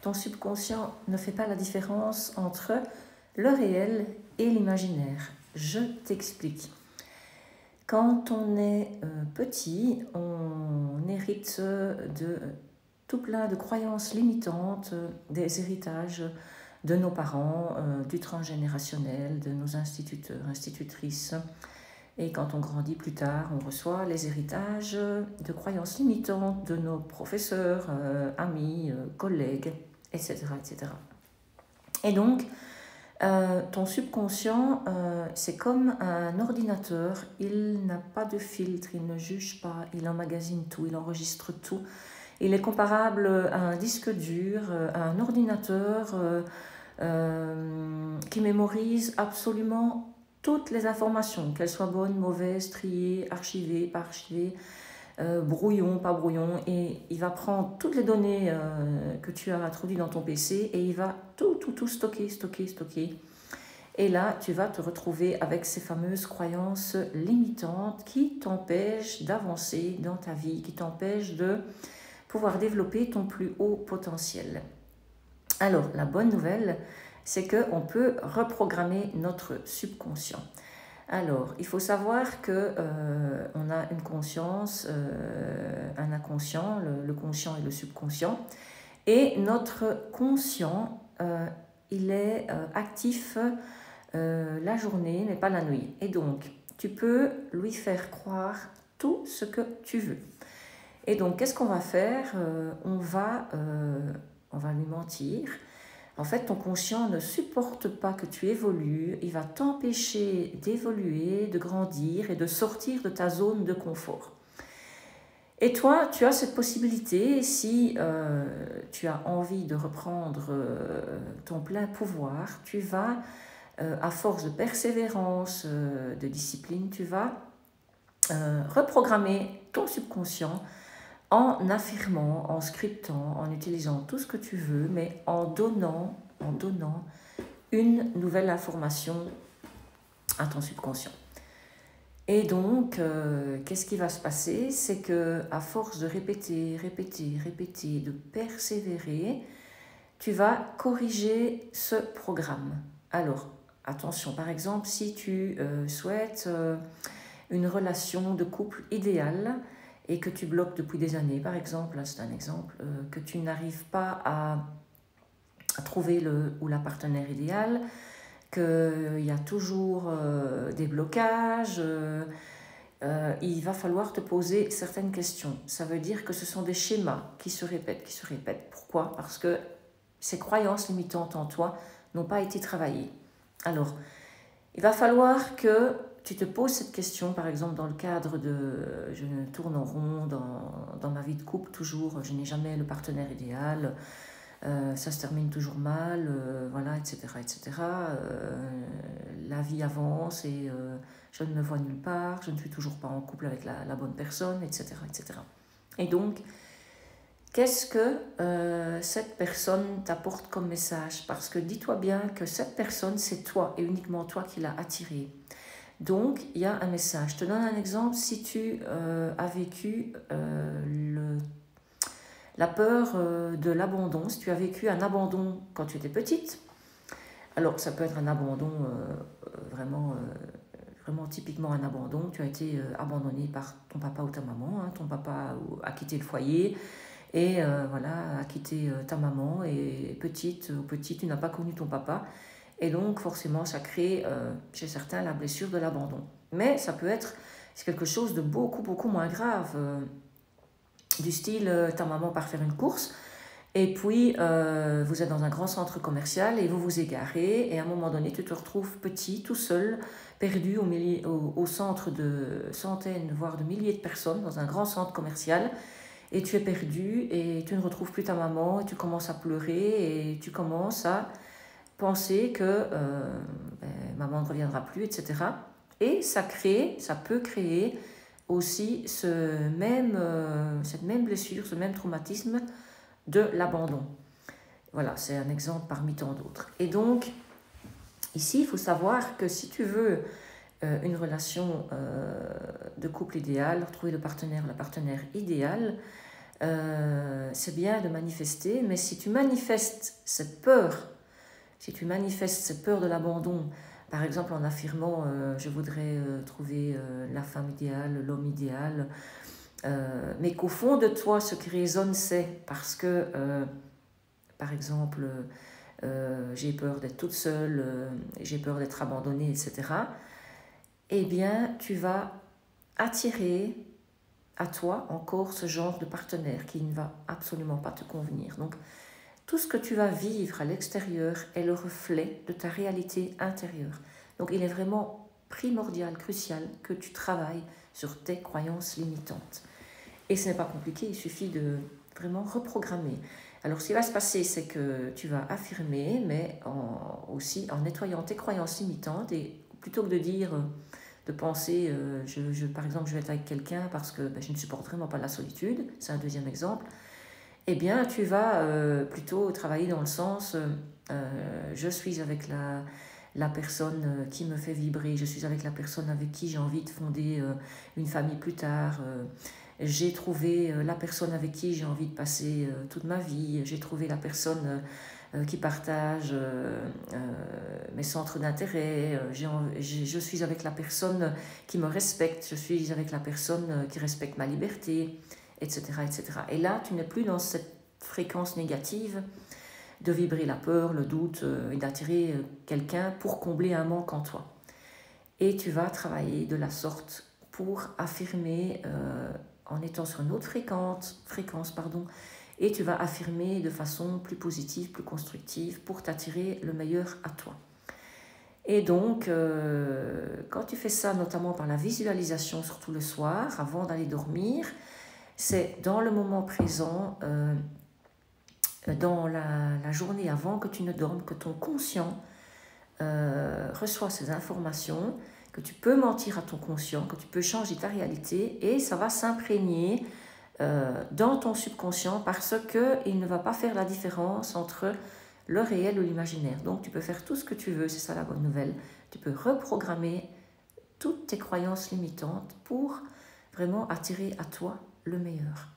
ton subconscient ne fait pas la différence entre le réel et l'imaginaire. Je t'explique. Quand on est petit, on hérite de tout plein de croyances limitantes, des héritages de nos parents, du transgénérationnel, de nos instituteurs, institutrices. Et quand on grandit plus tard, on reçoit les héritages de croyances limitantes de nos professeurs, amis, collègues, etc., etc. Et donc, ton subconscient, c'est comme un ordinateur, il n'a pas de filtre, il ne juge pas, il emmagasine tout, il enregistre tout. Il est comparable à un disque dur, à un ordinateur qui mémorise absolument toutes les informations, qu'elles soient bonnes, mauvaises, triées, archivées, pas archivées, brouillon, pas brouillon, et il va prendre toutes les données que tu as introduites dans ton PC et il va tout stocker. Et là, tu vas te retrouver avec ces fameuses croyances limitantes qui t'empêchent d'avancer dans ta vie, qui t'empêchent de pouvoir développer ton plus haut potentiel. Alors, la bonne nouvelle, c'est qu'on peut reprogrammer notre subconscient. Alors, il faut savoir que on a une conscience, un inconscient, le conscient et le subconscient. Et notre conscient, il est actif la journée, mais pas la nuit. Et donc, tu peux lui faire croire tout ce que tu veux. Et donc, qu'est-ce qu'on va faire? On va lui mentir. En fait, ton conscient ne supporte pas que tu évolues. Il va t'empêcher d'évoluer, de grandir et de sortir de ta zone de confort. Et toi, tu as cette possibilité, si tu as envie de reprendre ton plein pouvoir, tu vas, à force de persévérance, de discipline, tu vas reprogrammer ton subconscient en affirmant, en scriptant, en utilisant tout ce que tu veux, mais en donnant une nouvelle information à ton subconscient. Et donc, qu'est-ce qui va se passer? C'est que à force de répéter, de persévérer, tu vas corriger ce programme. Alors, attention, par exemple, si tu souhaites une relation de couple idéale, et que tu bloques depuis des années, par exemple, là c'est un exemple, que tu n'arrives pas à trouver le ou la partenaire idéal, qu'il y a toujours des blocages, il va falloir te poser certaines questions. Ça veut dire que ce sont des schémas qui se répètent. Pourquoi? Parce que ces croyances limitantes en toi n'ont pas été travaillées. Alors, il va falloir que tu te poses cette question, par exemple, dans le cadre de « je tourne en rond dans ma vie de couple, toujours, je n'ai jamais le partenaire idéal, ça se termine toujours mal, voilà, etc. La vie avance et je ne me vois nulle part, je ne suis toujours pas en couple avec la bonne personne, etc. Et donc, qu'est-ce que cette personne t'apporte comme message? Parce que dis-toi bien que cette personne, c'est toi et uniquement toi qui l'as attirée. Donc, il y a un message. Je te donne un exemple. Si tu as vécu la peur de l'abandon, si tu as vécu un abandon quand tu étais petite, alors ça peut être un abandon vraiment typiquement un abandon. Tu as été abandonné par ton papa ou ta maman. Ton papa a quitté le foyer et a quitté ta maman. Et petite ou petit, tu n'as pas connu ton papa. Et donc, forcément, ça crée chez certains la blessure de l'abandon. Mais ça peut être quelque chose de beaucoup moins grave. Du style, ta maman part faire une course, et puis vous êtes dans un grand centre commercial et vous vous égarez, et à un moment donné, tu te retrouves petit, tout seul, perdu au centre de centaines, voire de milliers de personnes, dans un grand centre commercial, et tu es perdu, et tu ne retrouves plus ta maman, et tu commences à pleurer, et tu commences à penser que maman ne reviendra plus, etc. Et ça peut créer aussi cette même blessure, ce même traumatisme de l'abandon. Voilà, c'est un exemple parmi tant d'autres. Et donc, ici, il faut savoir que si tu veux une relation de couple idéal, retrouver le partenaire, la partenaire idéale, c'est bien de manifester, mais si tu manifestes cette peur, de l'abandon, par exemple en affirmant je voudrais trouver la femme idéale, l'homme idéal, mais qu'au fond de toi, ce qui résonne, c'est parce que, par exemple, j'ai peur d'être toute seule, j'ai peur d'être abandonnée, etc., eh bien, tu vas attirer à toi encore ce genre de partenaire qui ne va absolument pas te convenir. Donc, tout ce que tu vas vivre à l'extérieur est le reflet de ta réalité intérieure. Donc, il est vraiment primordial, crucial que tu travailles sur tes croyances limitantes. Et ce n'est pas compliqué, il suffit de vraiment reprogrammer. Alors, ce qui va se passer, c'est que tu vas affirmer, mais aussi en nettoyant tes croyances limitantes, et plutôt que de dire, de penser, par exemple, je vais être avec quelqu'un parce que je ne supporte vraiment pas la solitude, c'est un deuxième exemple, eh bien, tu vas plutôt travailler dans le sens, je suis avec la personne qui me fait vibrer, je suis avec la personne avec qui j'ai envie de fonder une famille plus tard, j'ai trouvé la personne avec qui j'ai envie de passer toute ma vie, j'ai trouvé la personne qui partage mes centres d'intérêt, je suis avec la personne qui me respecte, je suis avec la personne qui respecte ma liberté, etc., etc. Et là, tu n'es plus dans cette fréquence négative de vibrer la peur, le doute et d'attirer quelqu'un pour combler un manque en toi. Et tu vas travailler de la sorte pour affirmer en étant sur une autre fréquence, et tu vas affirmer de façon plus positive, plus constructive pour t'attirer le meilleur à toi. Et donc, quand tu fais ça, notamment par la visualisation, surtout le soir, avant d'aller dormir, c'est dans le moment présent, dans la journée avant que tu ne dormes, que ton conscient reçoit ces informations, que tu peux mentir à ton conscient, que tu peux changer ta réalité, et ça va s'imprégner dans ton subconscient parce qu'il ne va pas faire la différence entre le réel ou l'imaginaire. Donc tu peux faire tout ce que tu veux, c'est ça la bonne nouvelle. Tu peux reprogrammer toutes tes croyances limitantes pour vraiment attirer à toi le meilleur.